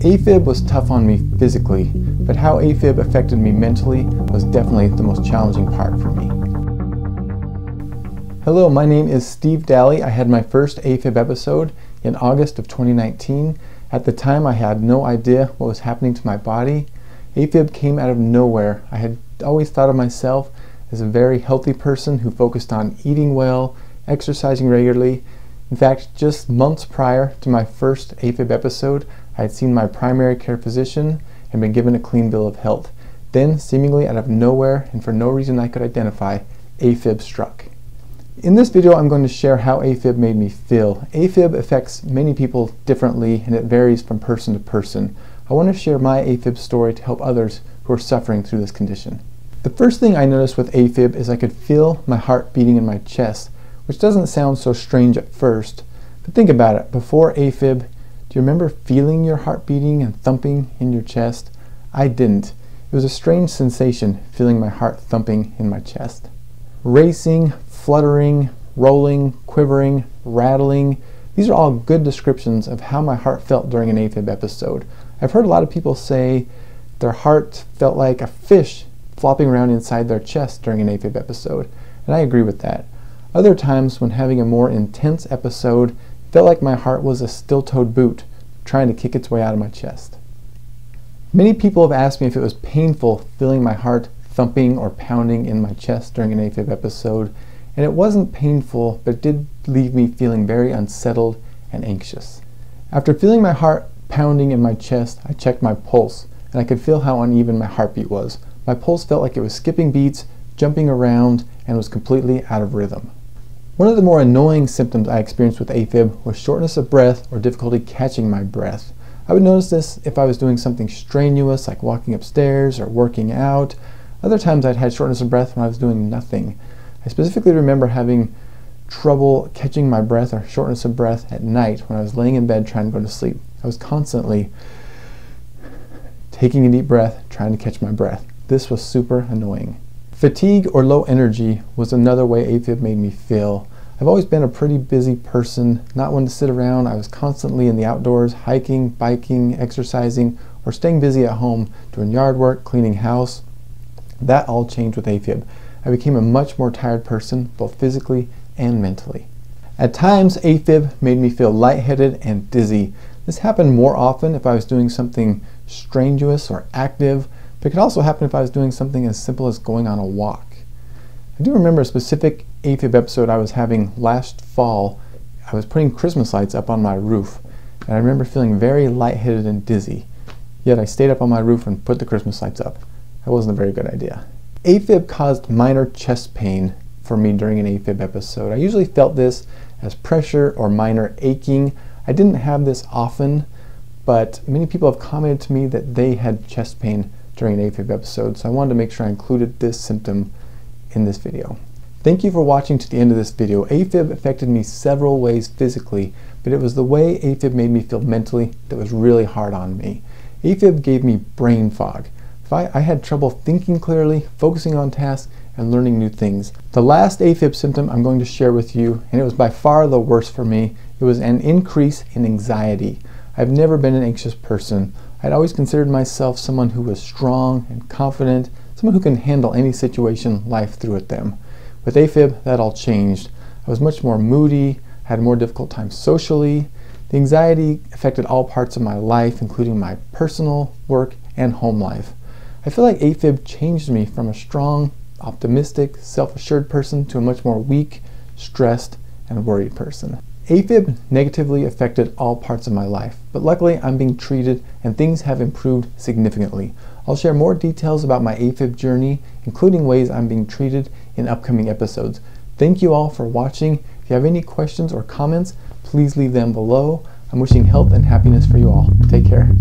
Afib was tough on me physically, but how Afib affected me mentally was definitely the most challenging part for me. Hello, my name is Steve Daly. I had my first Afib episode in August of 2019. At the time, I had no idea what was happening to my body. Afib came out of nowhere. I had always thought of myself as a very healthy person who focused on eating well, exercising regularly. In fact, just months prior to my first Afib episode, I had seen my primary care physician and been given a clean bill of health. Then, seemingly out of nowhere and for no reason I could identify, Afib struck. In this video, I'm going to share how Afib made me feel. Afib affects many people differently and it varies from person to person. I want to share my Afib story to help others who are suffering through this condition. The first thing I noticed with Afib is I could feel my heart beating in my chest, which doesn't sound so strange at first, but think about it. Before Afib, do you remember feeling your heart beating and thumping in your chest? I didn't. It was a strange sensation, feeling my heart thumping in my chest. Racing, fluttering, rolling, quivering, rattling. These are all good descriptions of how my heart felt during an Afib episode. I've heard a lot of people say their heart felt like a fish flopping around inside their chest during an Afib episode, and I agree with that. Other times, when having a more intense episode, it felt like my heart was a steel-toed boot trying to kick its way out of my chest. Many people have asked me if it was painful feeling my heart thumping or pounding in my chest during an Afib episode, and it wasn't painful, but it did leave me feeling very unsettled and anxious. After feeling my heart pounding in my chest, I checked my pulse, and I could feel how uneven my heartbeat was. My pulse felt like it was skipping beats, jumping around, and was completely out of rhythm. One of the more annoying symptoms I experienced with Afib was shortness of breath or difficulty catching my breath. I would notice this if I was doing something strenuous like walking upstairs or working out. Other times I'd had shortness of breath when I was doing nothing. I specifically remember having trouble catching my breath or shortness of breath at night when I was laying in bed trying to go to sleep. I was constantly taking a deep breath, trying to catch my breath. This was super annoying. Fatigue or low energy was another way Afib made me feel. I've always been a pretty busy person, not one to sit around. I was constantly in the outdoors, hiking, biking, exercising, or staying busy at home, doing yard work, cleaning house. That all changed with Afib. I became a much more tired person, both physically and mentally. At times, Afib made me feel lightheaded and dizzy. This happened more often if I was doing something strenuous or active, but it could also happen if I was doing something as simple as going on a walk. I do remember a specific Afib episode I was having last fall. I was putting Christmas lights up on my roof, and I remember feeling very lightheaded and dizzy. Yet I stayed up on my roof and put the Christmas lights up. That wasn't a very good idea. Afib caused minor chest pain for me during an Afib episode. I usually felt this as pressure or minor aching. I didn't have this often, but many people have commented to me that they had chest pain during an Afib episode, so I wanted to make sure I included this symptom in this video. Thank you for watching to the end of this video. Afib affected me several ways physically, but it was the way Afib made me feel mentally that was really hard on me. Afib gave me brain fog. I had trouble thinking clearly, focusing on tasks, and learning new things. The last Afib symptom I'm going to share with you, and it was by far the worst for me, it was an increase in anxiety. I've never been an anxious person. I'd always considered myself someone who was strong and confident, someone who can handle any situation life threw at them. With Afib, that all changed. I was much more moody, had a more difficult time socially. The anxiety affected all parts of my life, including my personal, work, and home life. I feel like Afib changed me from a strong, optimistic, self-assured person to a much more weak, stressed, and worried person. Afib negatively affected all parts of my life, but luckily I'm being treated and things have improved significantly. I'll share more details about my Afib journey, including ways I'm being treated in upcoming episodes. Thank you all for watching. If you have any questions or comments, please leave them below. I'm wishing health and happiness for you all. Take care.